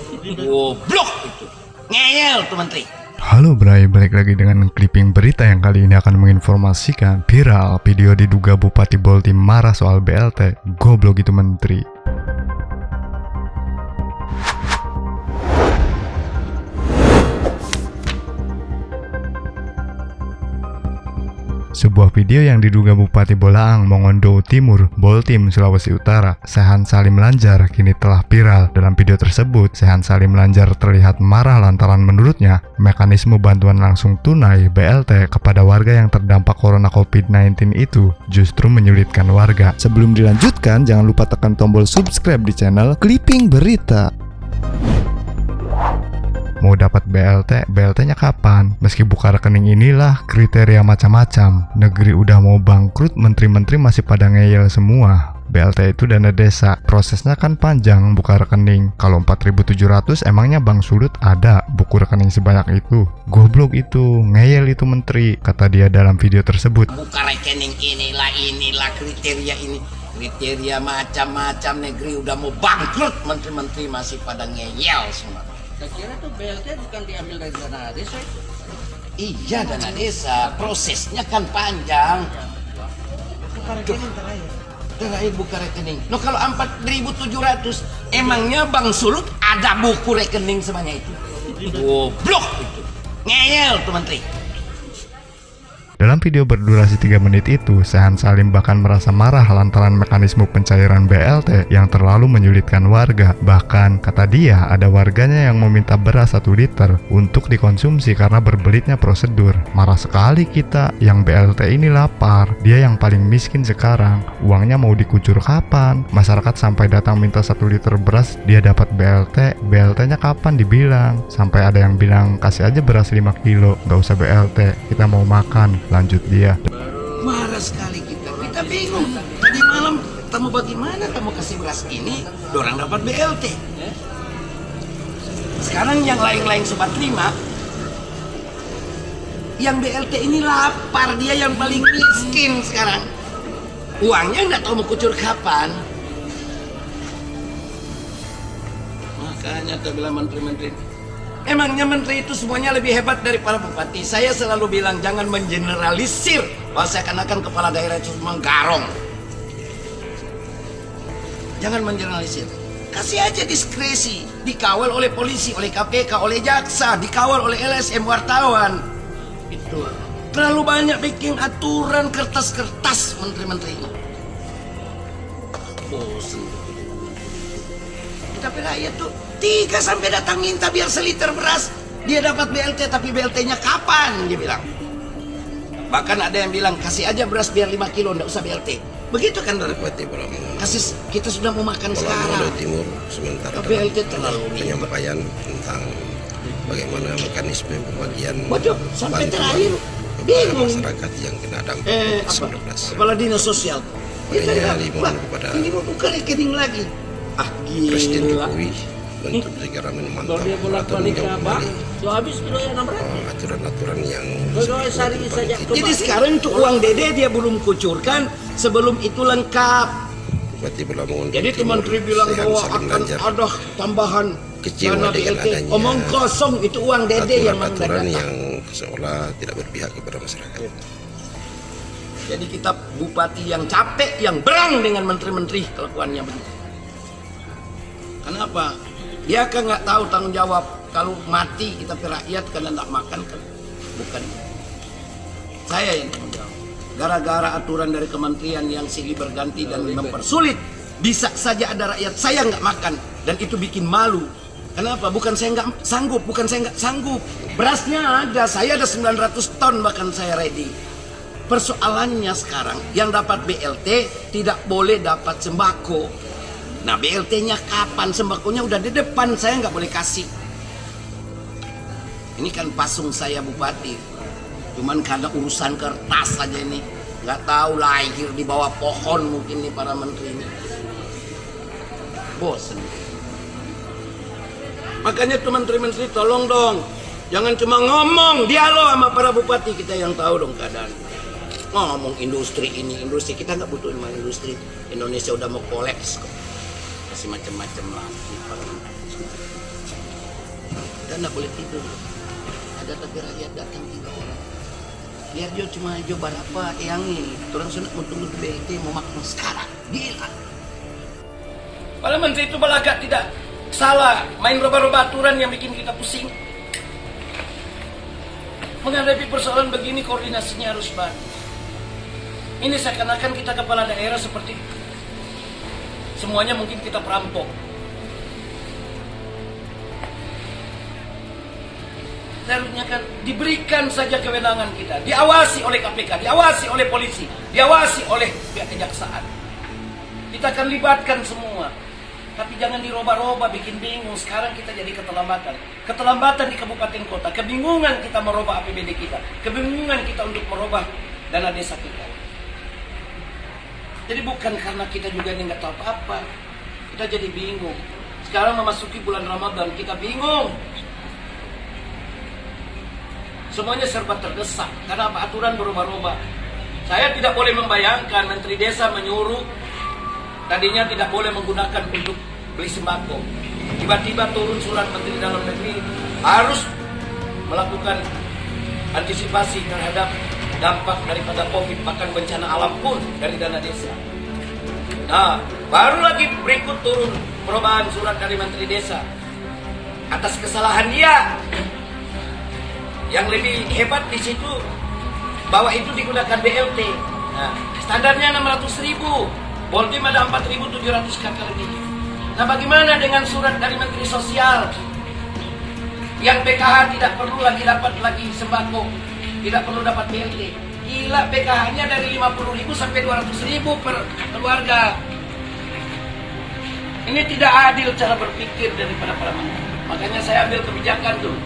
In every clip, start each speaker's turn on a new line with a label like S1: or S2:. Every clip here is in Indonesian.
S1: Goblok itu. Ngeyel tuh menteri.
S2: Halo Bray, balik lagi dengan clipping berita yang kali ini akan menginformasikan viral video diduga Bupati Boltim marah soal BLT. Goblok itu menteri. Sebuah video yang diduga Bupati Bolaang, Mongondo Timur, Boltim, Sulawesi Utara, Sehan Salim Lanjar kini telah viral. Dalam video tersebut, Sehan Salim Lanjar terlihat marah lantaran menurutnya mekanisme bantuan langsung tunai BLT kepada warga yang terdampak corona COVID-19 itu justru menyulitkan warga. Sebelum dilanjutkan, jangan lupa tekan tombol subscribe di channel Clipping Berita. Mau dapat BLT, BLT-nya kapan? Meski buka rekening inilah kriteria macam-macam. Negeri udah mau bangkrut, menteri-menteri masih pada ngeyel semua. BLT itu dana desa, prosesnya kan panjang buka rekening. Kalau 4.700 emangnya Bang Sulut ada buku rekening sebanyak itu? Goblok itu, ngeyel itu menteri, kata dia dalam video tersebut.
S1: Buka rekening inilah kriteria ini. Kriteria macam-macam, negeri udah mau bangkrut, menteri-menteri masih pada ngeyel semua.
S3: Saya kira tuh BLT bukan diambil dari dana desa.
S1: Iya, dana desa, prosesnya kan panjang.
S3: Bukan rekening terakhir.
S1: Terakhir buka rekening. No, kalau 4.700, emangnya Bang Sulut ada buku rekening sebanyak itu? Goblok itu. Ngeyel tuh menteri.
S2: Dalam video berdurasi 3 menit itu, Sehan Salim bahkan merasa marah lantaran mekanisme pencairan BLT yang terlalu menyulitkan warga. Bahkan, kata dia, ada warganya yang meminta beras 1 liter untuk dikonsumsi karena berbelitnya prosedur. Marah sekali kita, yang BLT ini lapar. Dia yang paling miskin sekarang. Uangnya mau dikucur kapan? Masyarakat sampai datang minta 1 liter beras, dia dapat BLT. BLT-nya kapan dibilang? Sampai ada yang bilang, kasih aja beras 5 kilo, gak usah BLT, kita mau makan. Lanjut dia.
S1: Marah sekali kita bingung. Tadi malam kamu bagaimana kamu kasih beras ini, dorang dapat BLT. Sekarang yang lain-lain sobat 5, yang BLT ini lapar, dia yang paling miskin sekarang. Uangnya nggak tahu mau kucur kapan. Makanya saya bilang menteri-menteri, emangnya menteri itu semuanya lebih hebat dari para bupati? Saya selalu bilang jangan mengeneralisir bahwa seakan-akan kepala daerah itu semua garong. Jangan mengeneralisir. Kasih aja diskresi, dikawal oleh polisi, oleh KPK, oleh jaksa, dikawal oleh LSM wartawan. Itu terlalu banyak bikin aturan kertas-kertas menteri-menteri ini. Bosan. Tapi rakyat tuh 3 sampai datang minta biar seliter beras, dia dapat BLT, tapi BLT-nya kapan dia bilang. Bahkan ada yang bilang kasih aja beras biar 5 kilo, enggak usah BLT. Begitu kan dari kasih, kita sudah mau makan sekarang.
S4: Timur sementara
S1: BLT terlalu
S4: penyampaian tentang bagaimana mekanisme pembagian
S1: sampai
S4: bantuan
S1: terakhir
S4: kepada
S1: bingung.
S4: masyarakat yang kena dampak COVID-19.
S1: Kepala dinas sosial
S4: Makanya dimohon kepada
S1: ini mau buka rekening lagi.
S4: Presiden
S1: Gila.
S4: Jokowi untuk segera memantau
S3: Kalau dia
S4: atau
S3: bolak-balik
S4: meninjau
S3: apa?
S4: kembali
S3: Lo habis kilo yang 600.
S4: aturan-aturan yang
S3: Pegawai sehari saja
S1: Jadi sekarang untuk uang dede dia belum kucurkan, sebelum itu lengkap.
S4: Bupati Bolaang.
S1: Jadi menteri bilang bahwa akan ada tambahan
S4: kecewa
S1: dana
S4: dengan
S1: BLT.
S4: adanya
S1: Omong kosong, itu uang dede yang
S4: aturan
S1: mendatang.
S4: yang seolah tidak berpihak kepada masyarakat.
S1: Jadi kita bupati yang capek, yang berang dengan menteri-menteri kelakuannya begitu. Kenapa? Dia kan nggak tahu tanggung jawab. Kalau mati kita rakyat karena nggak makan kan, bukan saya yang tanggung jawab. Gara-gara aturan dari kementerian yang silih berganti dan mempersulit, bisa saja ada rakyat saya nggak makan dan itu bikin malu. Kenapa? Bukan saya nggak sanggup. Berasnya ada, saya ada 900 ton bahkan saya ready. Persoalannya sekarang yang dapat BLT tidak boleh dapat sembako. Nah BLT-nya kapan? Sembakonya udah di depan, saya nggak boleh kasih. Ini kan pasung saya bupati, cuman karena urusan kertas saja ini, nggak tahu lahir di bawah pohon mungkin nih para menteri ini. Bosen. Makanya tuh menteri-menteri tolong dong, jangan cuma ngomong, dialog sama para bupati, kita yang tahu dong keadaan. Ngomong industri ini, industri kita nggak butuh industri. Indonesia udah mau kolaps kok. Masih macam-macam lagi. Kita nggak boleh tidur. Ada tapi rakyat datang 3 orang. Biar dia cuma coba apa yang ini. Orang sunat mau tunggu di BLT mau makan sekarang. Gila. Para menteri itu belagak tidak salah. Main roba-roba aturan yang bikin kita pusing. Menghadapi persoalan begini koordinasinya harus bagus. Ini seakan-akan kita kepala daerah seperti semuanya mungkin kita perampok. Seharusnya kan diberikan saja kewenangan kita, diawasi oleh KPK, diawasi oleh polisi, diawasi oleh pihak kejaksaan. Kita akan libatkan semua, tapi jangan diroba-roba, bikin bingung. Sekarang kita jadi keterlambatan, keterlambatan di kabupaten kota, kebingungan kita merubah APBD kita, kebingungan kita untuk merubah dana desa kita. Jadi bukan karena kita juga ini nggak tahu apa-apa, kita jadi bingung. Sekarang memasuki bulan Ramadan, kita bingung. Semuanya serba terdesak karena apa? Aturan berubah-ubah. Saya tidak boleh membayangkan Menteri Desa menyuruh tadinya tidak boleh menggunakan untuk beli sembako. Tiba-tiba turun surat Menteri Dalam Negeri harus melakukan antisipasi terhadap dampak daripada COVID, bahkan bencana alam pun dari dana desa. Nah, baru lagi berikut turun perubahan surat dari Menteri Desa atas kesalahan dia. Yang lebih hebat di situ bahwa itu digunakan BLT. Nah, standarnya 600.000, Boltim ada 4.700 kakak lebih. Nah, bagaimana dengan surat dari Menteri Sosial yang PKH tidak perlu lagi dapat lagi sembako, tidak perlu dapat BLT? Gila, PKH-nya dari 50.000 sampai 200.000 per keluarga. Ini tidak adil cara berpikir daripada para menteri. Makanya saya ambil kebijakan tuh.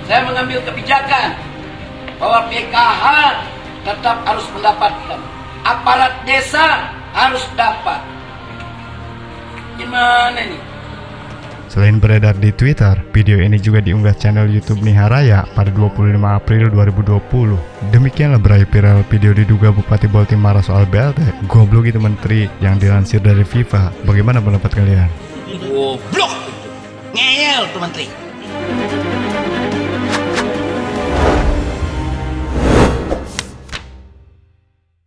S1: Saya mengambil kebijakan bahwa PKH tetap harus mendapatkan, aparat desa harus dapat. Gimana nih?
S2: Selain beredar di Twitter, video ini juga diunggah channel YouTube Niharaya pada 25 April 2020. Demikianlah berakhir viral video diduga Bupati Boltim marah soal BLT. Goblok itu menteri yang dilansir dari FIFA. Bagaimana pendapat kalian?
S1: Goblok itu. Ngeyel tuh menteri.